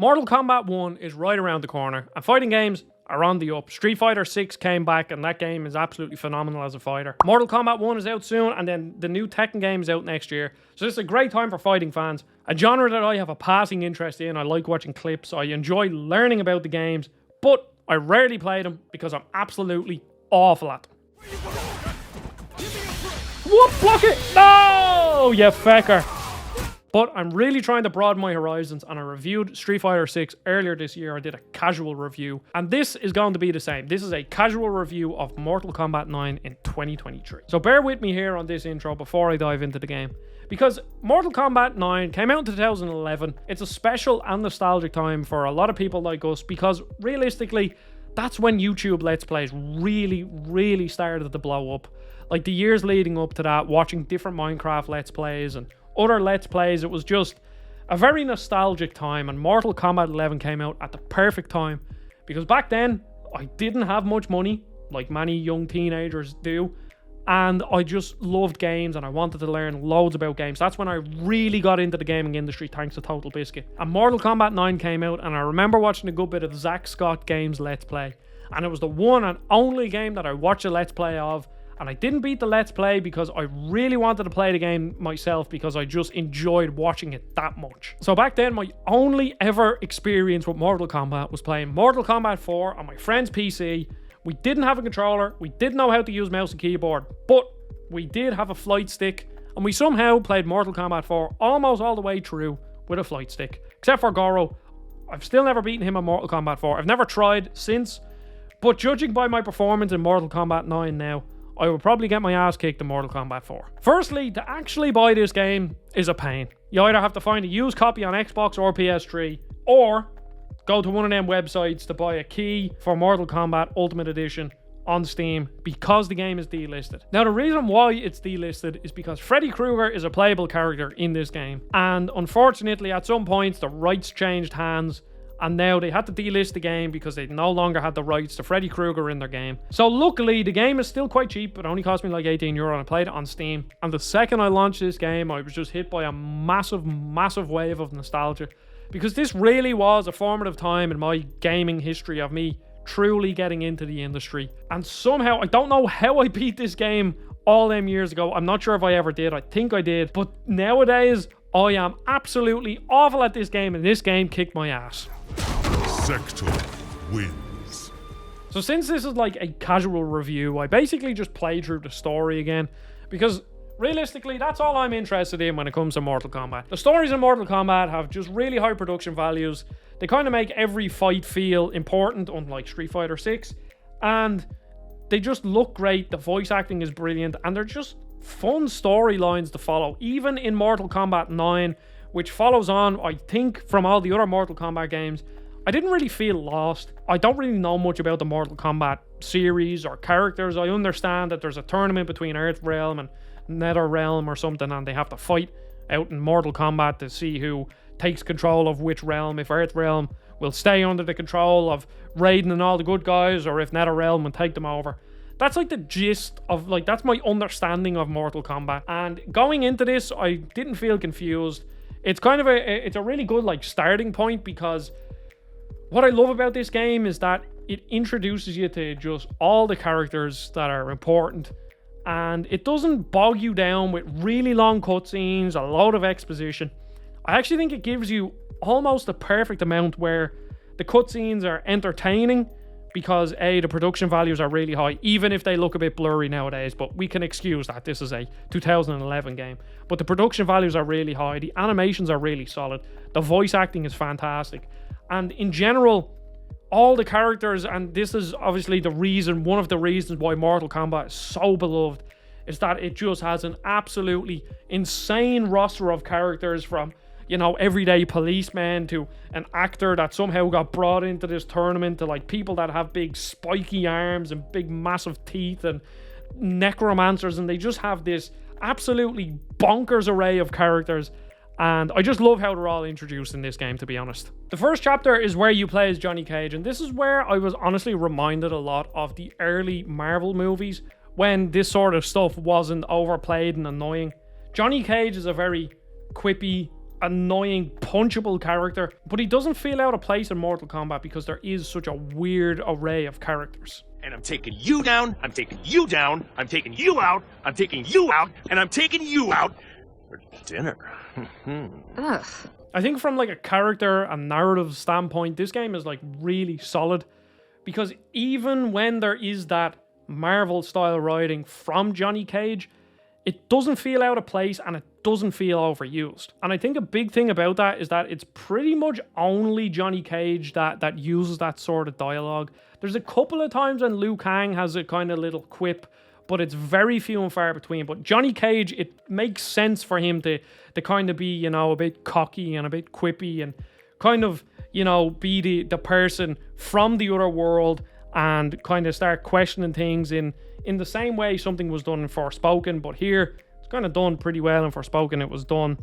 Mortal Kombat 1 is right around the corner, and fighting games are on the up. Street Fighter 6 came back, and that game is absolutely phenomenal as a fighter. Mortal Kombat 1 is out soon, and then the new Tekken game is out next year. So it's a great time for fighting fans. A genre that I have a passing interest in. I like watching clips. I enjoy learning about the games, but I rarely play them because I'm absolutely awful at them. What? Block it! No! You fecker. But I'm really trying to broaden my horizons, and I reviewed Street Fighter 6 earlier this year. I did a casual review, and this is going to be the same. This is a casual review of Mortal Kombat 9 in 2023. So bear with me here on this intro before I dive into the game, because Mortal Kombat 9 came out in 2011. It's a special and nostalgic time for a lot of people like us, because realistically, that's when YouTube Let's Plays really started to blow up. Like the years leading up to that, watching different Minecraft Let's Plays and other Let's Plays, it was just a very nostalgic time, and Mortal Kombat 11 came out at the perfect time, because back then I didn't have much money like many young teenagers do, and I just loved games and I wanted to learn loads about games. That's when I really got into the gaming industry, thanks to Total Biscuit. And Mortal Kombat 9 came out, and I remember watching a good bit of Zach Scott Games Let's Play, and it was the one and only game that I watched a Let's Play of. And I didn't beat the Let's Play because I really wanted to play the game myself, because I just enjoyed watching it that much. So back then, my only ever experience with Mortal Kombat was playing Mortal Kombat 4 on my friend's PC. We didn't have a controller, we didn't know how to use mouse and keyboard, but we did have a flight stick, and we somehow played Mortal Kombat 4 almost all the way through with a flight stick. Except for Goro. I've still never beaten him in Mortal Kombat 4. I've never tried since, but judging by my performance in Mortal Kombat 9 now, I will probably get my ass kicked in Mortal Kombat 4. Firstly, to actually buy this game is a pain. You either have to find a used copy on Xbox or PS3, or go to one of them websites to buy a key for Mortal Kombat Ultimate Edition on Steam, because the game is delisted. Now, the reason why it's delisted is because Freddy Krueger is a playable character in this game, and unfortunately at some points the rights changed hands, and now they had to delist the game because they no longer had the rights to Freddy Krueger in their game. So luckily, the game is still quite cheap. It only cost me like €18, and I played it on Steam. And the second I launched this game, I was just hit by a massive wave of nostalgia, because this really was a formative time in my gaming history of me truly getting into the industry. And somehow, I don't know how I beat this game all them years ago. I'm not sure if I ever did. I think I did. But nowadays, I am absolutely awful at this game, and this game kicked my ass. Sector wins. So since this is like a casual review, I basically just played through the story again, because realistically, that's all I'm interested in when it comes to Mortal Kombat. The stories in Mortal Kombat have just really high production values. They kind of make every fight feel important, unlike Street Fighter 6, and they just look great. The voice acting is brilliant, and they're just fun storylines to follow. Even in Mortal Kombat 9, which follows on, I think, from all the other Mortal Kombat games, I didn't really feel lost. I don't really know much about the Mortal Kombat series or characters. I understand that there's a tournament between Earthrealm and Netherrealm or something, and they have to fight out in Mortal Kombat to see who takes control of which realm, if Earthrealm will stay under the control of Raiden and all the good guys, or if Netherrealm will take them over. That's like the gist of, like, that's my understanding of Mortal Kombat. And going into this, I didn't feel confused. It's kind of it's a really good, like, starting point, because what I love about this game is that it introduces you to just all the characters that are important, and it doesn't bog you down with really long cutscenes, a load of exposition. I actually think it gives you almost the perfect amount where the cutscenes are entertaining, because A, the production values are really high, even if they look a bit blurry nowadays, but we can excuse that. This is a 2011 game. But the production values are really high, the animations are really solid, the voice acting is fantastic, and in general, all the characters, and this is obviously one of the reasons why Mortal Kombat is so beloved, is that it just has an absolutely insane roster of characters, from, you know, everyday policemen to an actor that somehow got brought into this tournament, to like people that have big spiky arms and big massive teeth, and necromancers, and they just have this absolutely bonkers array of characters. And I just love how they're all introduced in this game, to be honest. The first chapter is where you play as Johnny Cage, and this is where I was honestly reminded a lot of the early Marvel movies, when this sort of stuff wasn't overplayed and annoying. Johnny Cage is a very quippy, annoying, punchable character, but he doesn't feel out of place in Mortal Kombat because there is such a weird array of characters. And I'm taking you down, I'm taking you down, I'm taking you out, I'm taking you out, and I'm taking you out for dinner. Ugh. I think from like a character and narrative standpoint, this game is like really solid because even when there is that Marvel style writing from Johnny Cage, it doesn't feel out of place and it doesn't feel overused. And I think a big thing about that is that it's pretty much only Johnny Cage that uses that sort of dialogue. There's a couple of times when Liu Kang has a kind of little quip, but it's very few and far between. But Johnny Cage, it makes sense for him to kind of be, you know, a bit cocky and a bit quippy and kind of, you know, be the person from the other world and kind of start questioning things in the same way something was done in Forspoken. But here, it's kind of done pretty well in Forspoken. It was done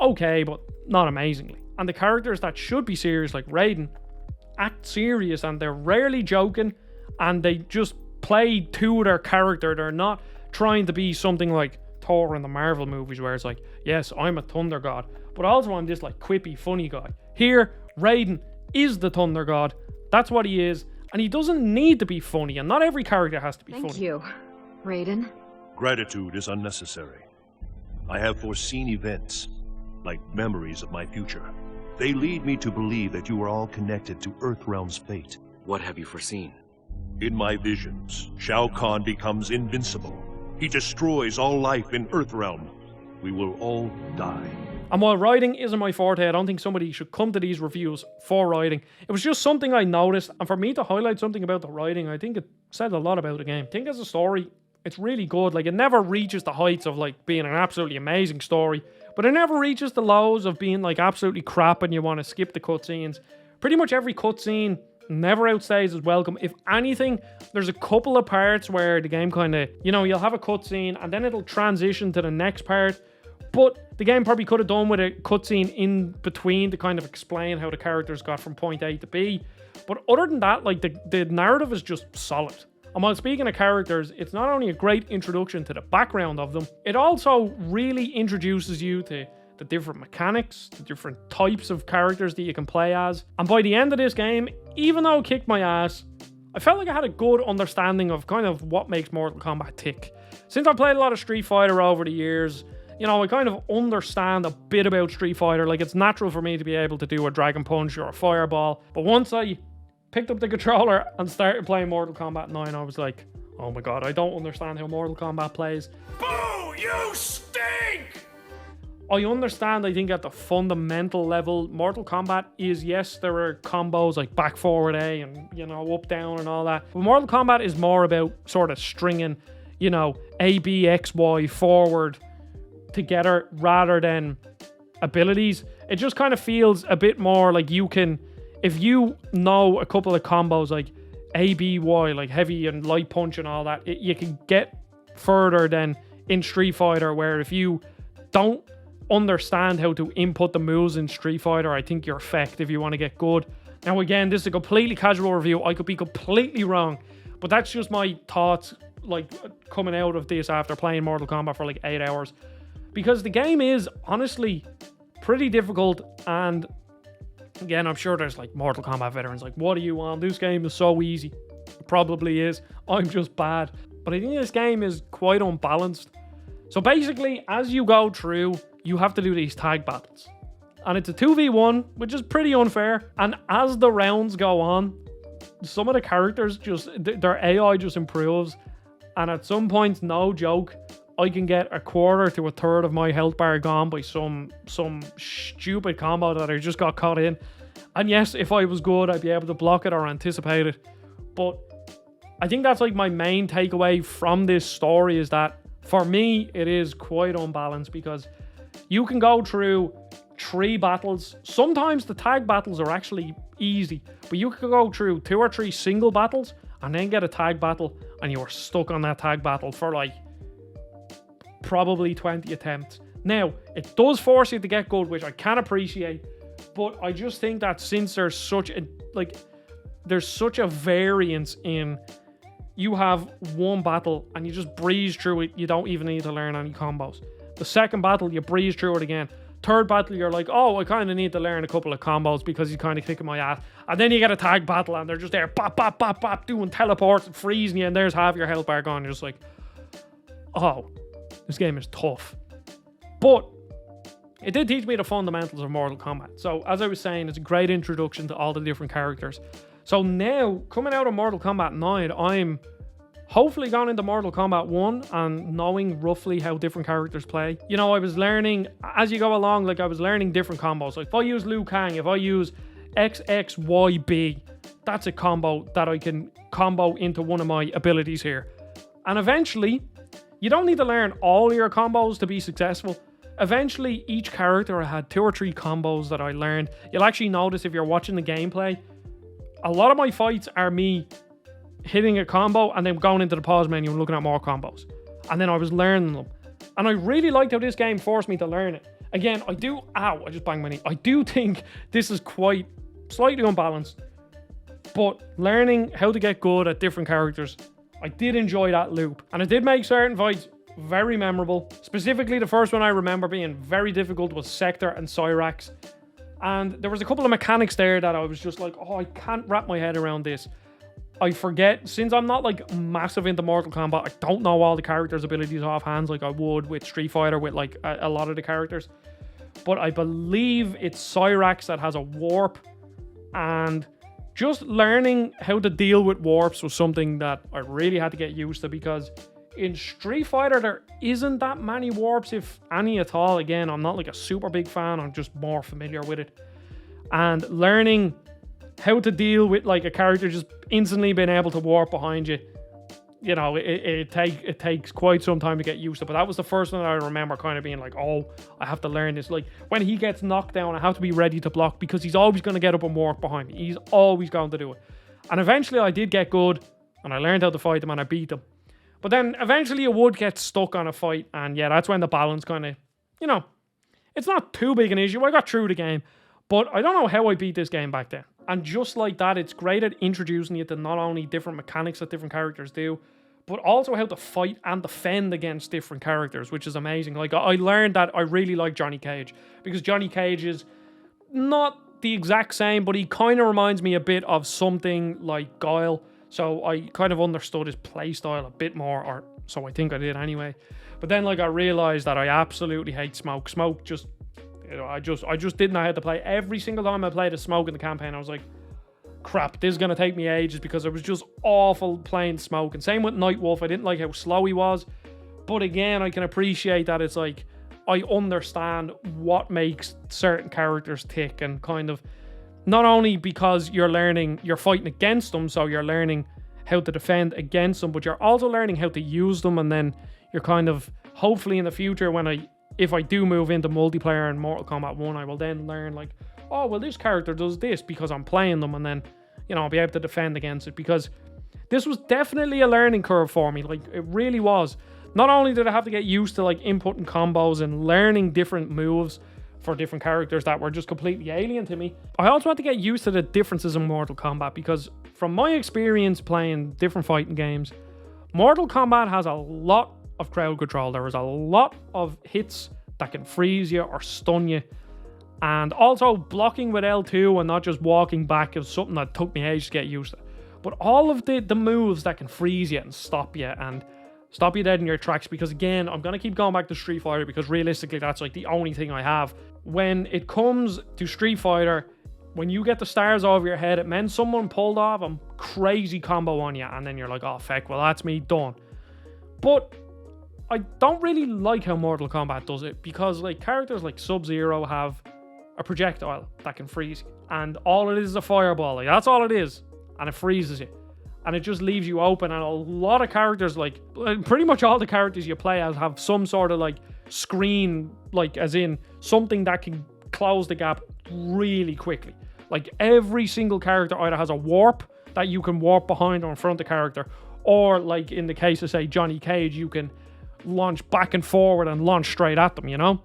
okay, but not amazingly. And the characters that should be serious, like Raiden, act serious and they're rarely joking and they just play to their character. They're not trying to be something like Thor in the Marvel movies where it's like, yes, I'm a Thunder God, but also I'm this like quippy, funny guy. Here, Raiden is the Thunder God. That's what he is. And he doesn't need to be funny, and not every character has to be funny. Thank you, Raiden. Gratitude is unnecessary. I have foreseen events, like memories of my future. They lead me to believe that you are all connected to Earthrealm's fate. What have you foreseen? In my visions, Shao Kahn becomes invincible. He destroys all life in Earthrealm. We will all die. And while writing isn't my forte, I don't think somebody should come to these reviews for writing. It was just something I noticed, and for me to highlight something about the writing, I think it said a lot about the game. I think as a story, it's really good. Like, it never reaches the heights of like being an absolutely amazing story, but it never reaches the lows of being like absolutely crap and you want to skip the cutscenes. Pretty much every cutscene never outstays its welcome. If anything, there's a couple of parts where the game kind of, you know, you'll have a cutscene and then it'll transition to the next part. But the game probably could have done with a cutscene in between to kind of explain how the characters got from point A to B. But other than that, like the narrative is just solid. And while speaking of characters, it's not only a great introduction to the background of them, it also really introduces you to the different mechanics, the different types of characters that you can play as. And by the end of this game, even though it kicked my ass, I felt like I had a good understanding of kind of what makes Mortal Kombat tick. Since I played a lot of Street Fighter over the years, you know, I kind of understand a bit about Street Fighter. Like, it's natural for me to be able to do a Dragon Punch or a Fireball. But once I picked up the controller and started playing Mortal Kombat 9, I was like, oh my god, I don't understand how Mortal Kombat plays. Boo! You stink! I understand, I think, at the fundamental level, Mortal Kombat is, yes, there are combos like back, forward, A, and, you know, up, down, and all that. But Mortal Kombat is more about sort of stringing, you know, A, B, X, Y, forward together rather than abilities. It just kind of feels a bit more like you can, if you know a couple of combos like A, B, Y, like heavy and light punch and all that, you can get further than in Street Fighter, where if you don't understand how to input the moves in Street Fighter, I think you're fecked if you want to get good. Now again, this is a completely casual review. I could be completely wrong, but that's just my thoughts, like, coming out of this after playing Mortal Kombat for like 8 hours. Because the game is honestly pretty difficult, and again, I'm sure there's like Mortal Kombat veterans like, what do you want? This game is so easy. It probably is. I'm just bad. But I think this game is quite unbalanced. So basically, as you go through, you have to do these tag battles. And it's a 2v1, which is pretty unfair. And as the rounds go on, some of the characters just, their AI just improves. And at some points, no joke, I can get a quarter to a third of my health bar gone by some stupid combo that I just got caught in. And yes, if I was good, I'd be able to block it or anticipate it. But I think that's like my main takeaway from this story, is that for me, it is quite unbalanced, because you can go through 3 battles. Sometimes the tag battles are actually easy, but you can go through 2 or 3 single battles and then get a tag battle, and you are stuck on that tag battle for like probably 20 attempts. Now, it does force you to get good, which I can appreciate, but I just think that since there's such a variance in, you have one battle and you just breeze through it, you don't even need to learn any combos. The second battle, you breeze through it again. third battle, you're like, oh, I kind of need to learn a couple of combos because he's kind of kicking my ass. And then you get a tag battle and they're just there, bop, bop, bop, bop, doing teleports and freezing you, and there's half your health bar gone. You're just like, oh, this game is tough. But it did teach me the fundamentals of Mortal Kombat. So, as I was saying, it's a great introduction to all the different characters. So now, coming out of Mortal Kombat 9, I'm hopefully gone into Mortal Kombat 1 and knowing roughly how different characters play. You know, I was learning, as you go along, like I was learning different combos. Like if I use Liu Kang, if I use XXYB, that's a combo that I can combo into one of my abilities here. And eventually, you don't need to learn all your combos to be successful. Eventually, each character I had 2 or 3 combos that I learned. You'll actually notice if you're watching the gameplay, a lot of my fights are me hitting a combo and then going into the pause menu and looking at more combos. And then I was learning them. And I really liked how this game forced me to learn it. Again, I just banged my knee. I do think this is quite slightly unbalanced. But learning how to get good at different characters, I did enjoy that loop. And it did make certain fights very memorable. Specifically, the first one I remember being very difficult was Sector and Cyrax. And there was a couple of mechanics there that I was just like, oh, I can't wrap my head around this. I forget, since I'm not like massive into Mortal Kombat, I don't know all the characters' abilities offhand like I would with Street Fighter with like a lot of the characters. But I believe it's Cyrax that has a warp, and just learning how to deal with warps was something that I really had to get used to, because in Street Fighter there isn't that many warps, if any at all. Again, I'm not like a super big fan, I'm just more familiar with it. And learning how to deal with like a character just instantly being able to warp behind you, you know, it takes quite some time to get used to. But that was the first one that I remember kind of being like, oh, I have to learn this. Like when he gets knocked down, I have to be ready to block, because he's always going to get up and warp behind me. He's always going to do it. And eventually I did get good and I learned how to fight him and I beat him. But then eventually you would get stuck on a fight, and yeah, that's when the balance kind of, you know, it's not too big an issue. I got through the game, but I don't know how I beat this game back then. And just like that, it's great at introducing you to not only different mechanics that different characters do, but also how to fight and defend against different characters, which is amazing. Like I learned that I really like Johnny Cage, because Johnny Cage is not the exact same, but he kind of reminds me a bit of something like Guile. So I kind of understood his playstyle a bit more, or so I think I did anyway. But then like I realized that I absolutely hate Smoke. Smoke just, you know, I just didn't know how to play. Every single time I played a Smoke in the campaign, I was like, crap, this is going to take me ages, because I was just awful playing Smoke. And same with Nightwolf, I didn't like how slow he was. But again, I can appreciate that it's like, I understand what makes certain characters tick, and kind of, not only because you're fighting against them, so you're learning how to defend against them, but you're also learning how to use them. And then you're kind of, hopefully in the future, if I do move into multiplayer in Mortal Kombat 1, I will then learn like, oh, well, this character does this because I'm playing them, and then, you know, I'll be able to defend against it. Because this was definitely a learning curve for me. Like, it really was. Not only did I have to get used to like inputting combos and learning different moves for different characters that were just completely alien to me, I also had to get used to the differences in Mortal Kombat, because from my experience playing different fighting games, Mortal Kombat has a lot of crowd control. There is a lot of hits that can freeze you or stun you, and also blocking with L2 and not just walking back is something that took me ages to get used to. But all of the moves that can freeze you and stop you dead in your tracks, because again, I'm going to keep going back to Street Fighter, because realistically that's like the only thing I have. When it comes to Street Fighter, when you get the stars over your head, it meant someone pulled off a crazy combo on you, and then you're like, oh feck, well that's me done. But I don't really like how Mortal Kombat does it, because like characters like Sub-Zero have a projectile that can freeze you, and all it is a fireball. Like, that's all it is, and it freezes you. And it just leaves you open. And a lot of characters, like pretty much all the characters you play as, have some sort of like screen, like as in something that can close the gap really quickly. Like every single character either has a warp that you can warp behind or in front of the character, or like in the case of say Johnny Cage, you can launch back and forward and launch straight at them, you know?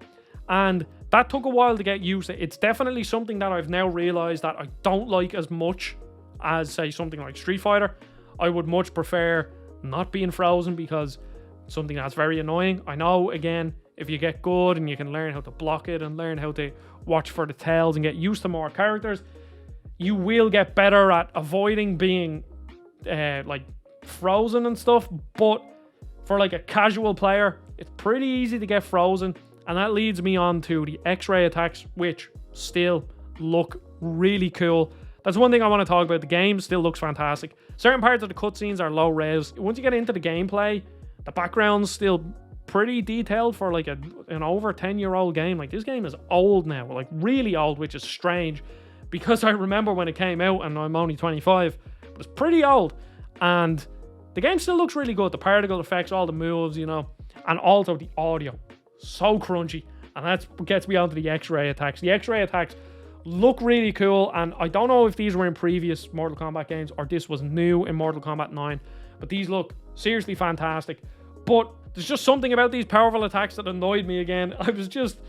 And that took a while to get used to. It's definitely something that I've now realized that I don't like as much as say something like Street Fighter. I would much prefer not being frozen, because something that's very annoying. I know, again, if you get good and you can learn how to block it and learn how to watch for the tails and get used to more characters, you will get better at avoiding being like frozen and stuff. But for like a casual player, it's pretty easy to get frozen, and that leads me on to the X-ray attacks, which still look really cool. That's one thing I want to talk about. The game still looks fantastic. Certain parts of the cutscenes are low res. Once you get into the gameplay, the background's still pretty detailed for like an over 10-year-old game. Like, this game is old now, like really old, which is strange because I remember when it came out and I'm only 25, but it's pretty old. And the game still looks really good. The particle effects, all the moves, you know, and also the audio. So crunchy. And that gets me onto the X-ray attacks. The X-ray attacks look really cool, and I don't know if these were in previous Mortal Kombat games or this was new in Mortal Kombat 9, but these look seriously fantastic. But there's just something about these powerful attacks that annoyed me again. I was just,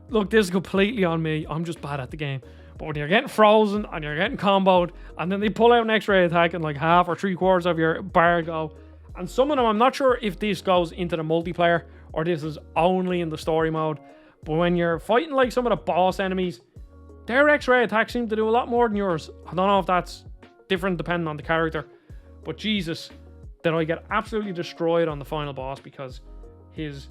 look, this is completely on me. I'm just bad at the game. But when you're getting frozen and you're getting comboed, and then they pull out an X-ray attack and like half or 3/4 of your bar go, and some of them, I'm not sure if this goes into the multiplayer or this is only in the story mode, but when you're fighting like some of the boss enemies, their X-ray attacks seem to do a lot more than yours. I don't know if that's different depending on the character, but Jesus, did I get absolutely destroyed on the final boss because his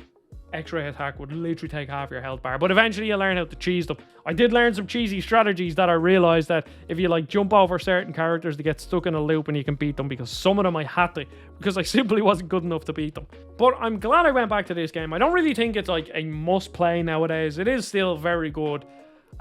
X-ray attack would literally take half your health bar. But eventually you learn how to cheese them. I did learn some cheesy strategies that I realized that if you like jump over certain characters, they get stuck in a loop and you can beat them, because some of them I had to, because I simply wasn't good enough to beat them. But I'm glad I went back to this game. I don't really think it's like a must play nowadays. It is still very good,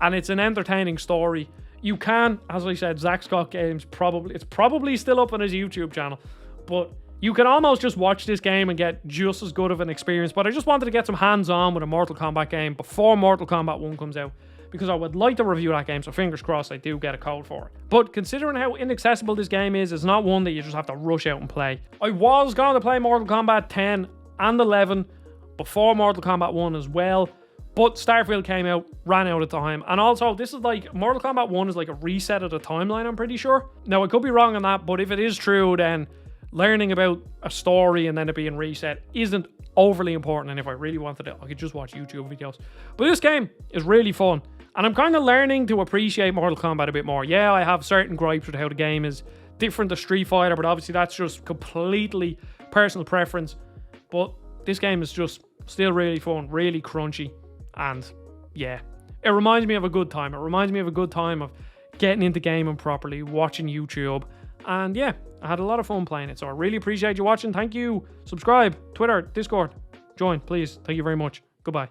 and it's an entertaining story. You can, as I said, Zack Scott Games, it's probably still up on his YouTube channel, but you can almost just watch this game and get just as good of an experience. But I just wanted to get some hands-on with a Mortal Kombat game before Mortal Kombat 1 comes out, because I would like to review that game, so fingers crossed I do get a code for it. But considering how inaccessible this game is, it's not one that you just have to rush out and play. I was going to play Mortal Kombat 10 and 11 before Mortal Kombat 1 as well, but Starfield came out, ran out of time. And also, this is like, Mortal Kombat 1 is like a reset of the timeline, I'm pretty sure. Now, I could be wrong on that, but if it is true, then learning about a story and then it being reset isn't overly important, and if I really wanted it, I could just watch YouTube videos. But this game is really fun, and I'm kind of learning to appreciate Mortal Kombat a bit more. Yeah, I have certain gripes with how the game is different to Street Fighter, but obviously that's just completely personal preference. But this game is just still really fun, really crunchy, and yeah, it reminds me of a good time. It reminds me of a good time of getting into gaming properly, watching YouTube, and yeah, I had a lot of fun playing it, so I really appreciate you watching. Thank you. Subscribe, Twitter, Discord, join, please. Thank you very much. Goodbye.